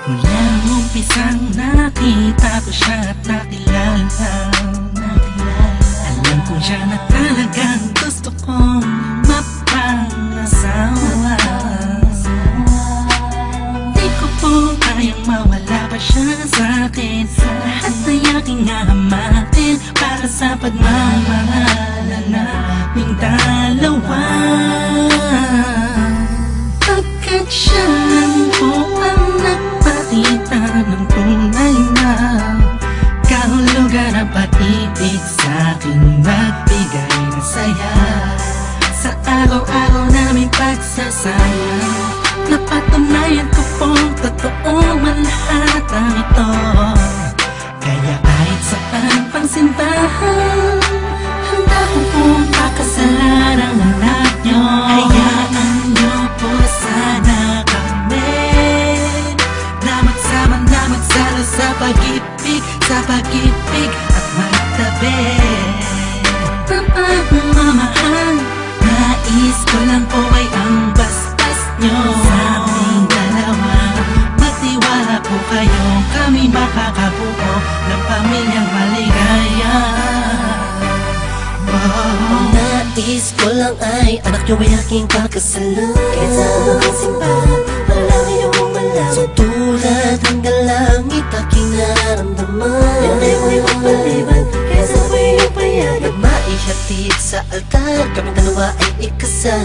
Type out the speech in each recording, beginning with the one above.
Mula nung umpisang nakita ko siya at nakilala, alam kong siya na talagang gusto kong mapangasawa. Di ko po kayang mawala pa siya sa'kin. Lahat ay aking hahamatin para sa pagmamahalan naming dalawa. Pagkat siya lang po ang nagpakita ng tunay na kahulugan ng pag-ibig sa'king nagbigay ng saya sa araw-araw naming pagsasama. Napatunayan ko pong totoo man lahat ang ito. Kaya kahit saan pang simbahan, handa ko pong pakasalan ang anak nyo. Hayaan nyo po sana kami na magsama na magsalo sa pag-ibig, sa pag-ibig at magtabi. Mamahal, nais ko lang po ay ang bastas nyo sa aming dalawa. Magtiwala po kayo, kami makakabuo ng pamilyang maligaya. Nais ko lang ay anak nyo ay aking pakasalan. Kahit saan ang simbahan, malaki yung malaman. So tulad hanggang langit aking nararamdaman. Yan ay mo'y mapaliban, kaya sabay yung payagan na maihatid sa altar, kaming dalawa ay ikasal.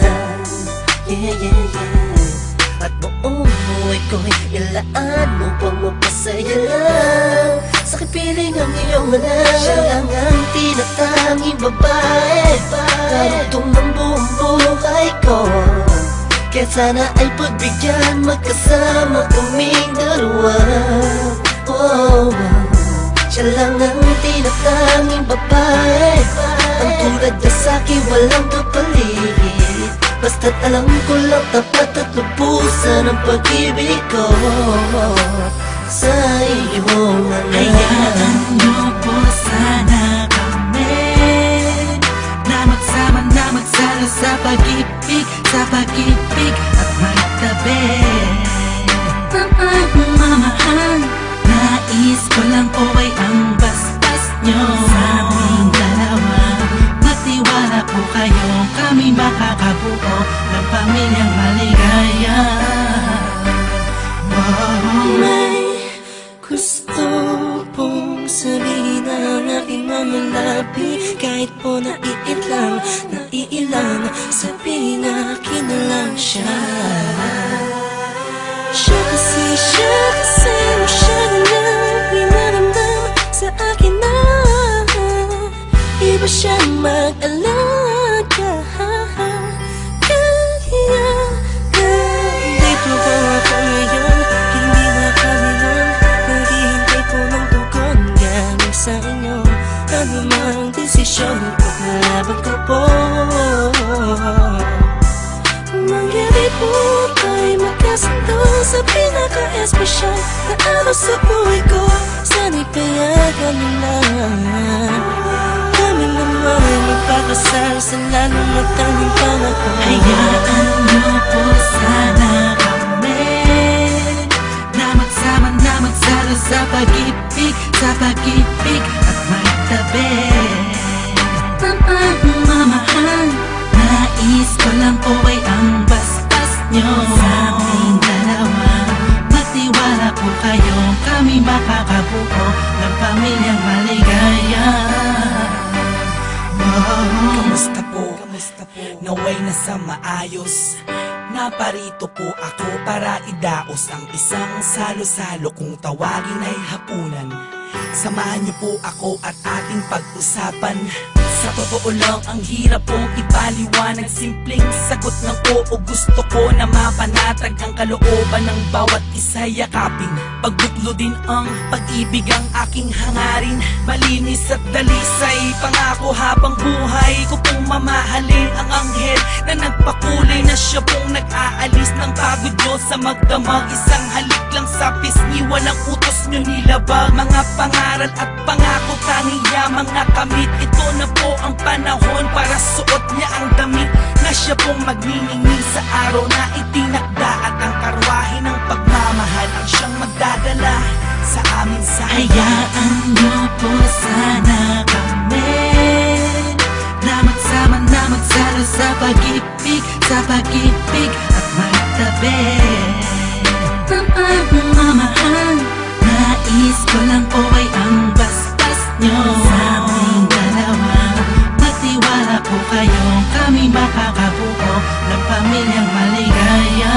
Yeah, yeah, yeah. At buong buhay ko'y ilaan mo pang mapasaya lang. Sa kipiling ang iyong anak, siya lang ang tinatanging babae, karugtong ng buong buhay ko. Kaya sana ay pagbigyan, magkasama kaming dalawa. Oh, siya lang ang tinatanging babae, ang tulad niya sa'kin walang kapalit. Basta't alam ko lang tapat at lubusan ang pag-ibig ko sa iyong anak. Hayaan nyo po sana kami na magsama na magsalo sa pag-ibig, sa pag-ibig at magtabi. Mamahal, nais ko lang po ay ang bastas nyo sa aming dalawa. Magtiwala po kayo, kami makakabuo ng pamilyang maligaya. May gusto pong sabihin ang aking mga labi, kahit po naiilang, sabihin akin na lang siya. Siya kasi masyado lang pinaramdam sa akin na iba siya mag-alaga. Dito ba ako ngayon? Hindi makabilang, naghihintay po ng tugon galing sa inyo. Ano mang desisyon, paglalaban ko po. Mangyari po tayo magkasundo sa pinaka-espesyal na araw sa buhay ko. Sana'y payagan nila kami naman magpakasal sa lalong matanging pangako. Hayaan nyo po sana kami na magsama na magsalo sa pag-ibig, sa pag-ibig at magtabi. Mamahal, nais ko lang po ay ang bastas nyo sa aming dalawa. Magtiwala po kayo, kami makakabuo ng pamilyang maligaya. Kamusta po? Naway na sa maayos. Naparito po ako para idaos ang isang salo-salo kung tawagin ay hapunan. Samahan niyo po ako at ating pag-usapan Sa totoo lang, ang hirap pong ipaliwanag. Simpleng sagot ng oo, gusto ko na mapanatag ang kalooban ng bawat isa yakapin. Pagbuklo din ang pag-ibig ang aking hangarin. Malinis at dalisay, pangako habang buhay ko pong mamahalin ang anghel na nagpakulay na siya pong nag-aalis ng pagod nyo sa magdamag. Isang halik lang sa pisngi, walang utos nyo nilabag. Mga pangaral at pangako, tanging yamang nakamit. Ito na po ang panahon para suot niya ang damit na siya pong magniningil sa araw na itinakda. At ang karwahe ng pagmamahal ang siyang magdadala sa amin sa Hayaan niyo po sana kami na magsama na magsalo sa pag-ibig at magtabi. Ang pagmamahal, nais ko lang po ay ang basbas nyo sa aming dalawa. Magtiwala po kayo, kami makakabuo ng pamilyang maligaya.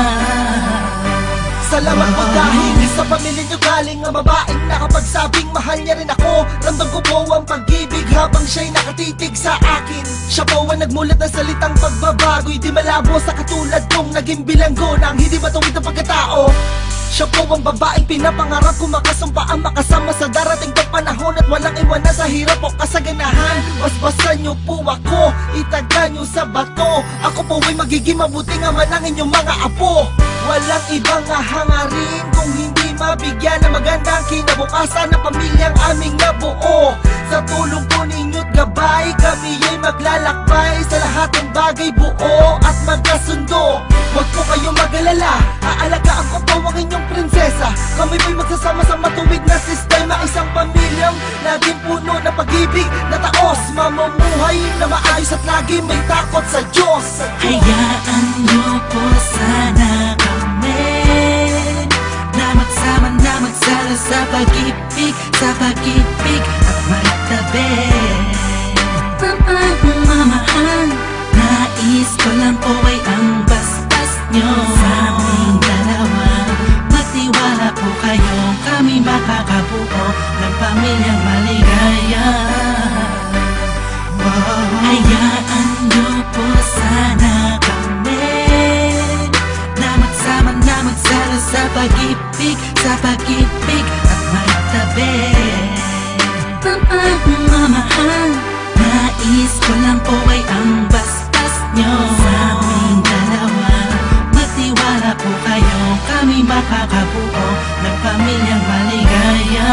Salamat po dahil sa pamilya niyo galing ang babaeng nakapagsabing mahal niya rin ako. Ramdam ko po ang pag-ibig habang siya'y nakatitig sa akin. Siya po ang nagmulat ng salitang pagbabago'y di malabo sa katulad kong naging bilanggo ng hindi matuwid ang pagkatao. Siya po ang babaeng pinapangarap ko, makasumpa ang makasama sa darating pang panahon at walang iwanan sa hirap o kasaganahan. Basbasan niyo po ako, itaga niyo sa bato. Ako po ay magiging mabuting ama ng inyong mga apo. Walang ibang hangarin kung hindi mabigyan ng magandang kinabukasan ng pamilyang aming nabuo. Sa tulong po ninyo't gabay, kami ay maglalakbay sa lahat ng bagay, buo at magkasundo. Huwag po kayong mag-alala, aalagaan ko po ang inyong prinsesa. Kami po'y magsasama sa matuwid na sistema, isang pamilyang laging puno ng pag-ibig na taos, mamumuhay na maayos at lagi may takot sa Diyos. Hayaan niyo po sana kami na magsama na magsalo sa pag-ibig at magtabi. Ang pagmamahal, nais ko lang po ay ang basbas nyo sa aming dalawa. Magtiwala po kayo, kami makakabuo ng pamilyang maligaya. Hayaan niyo po sana kami na magsama na magsalo sa pag-ibig at magtabi. Ang pagmamahal, nais ko lang po ay ang basbas nyo sa aming dalawa. Magtiwala po kayo, kami makakabuo ng pamilyang maligaya.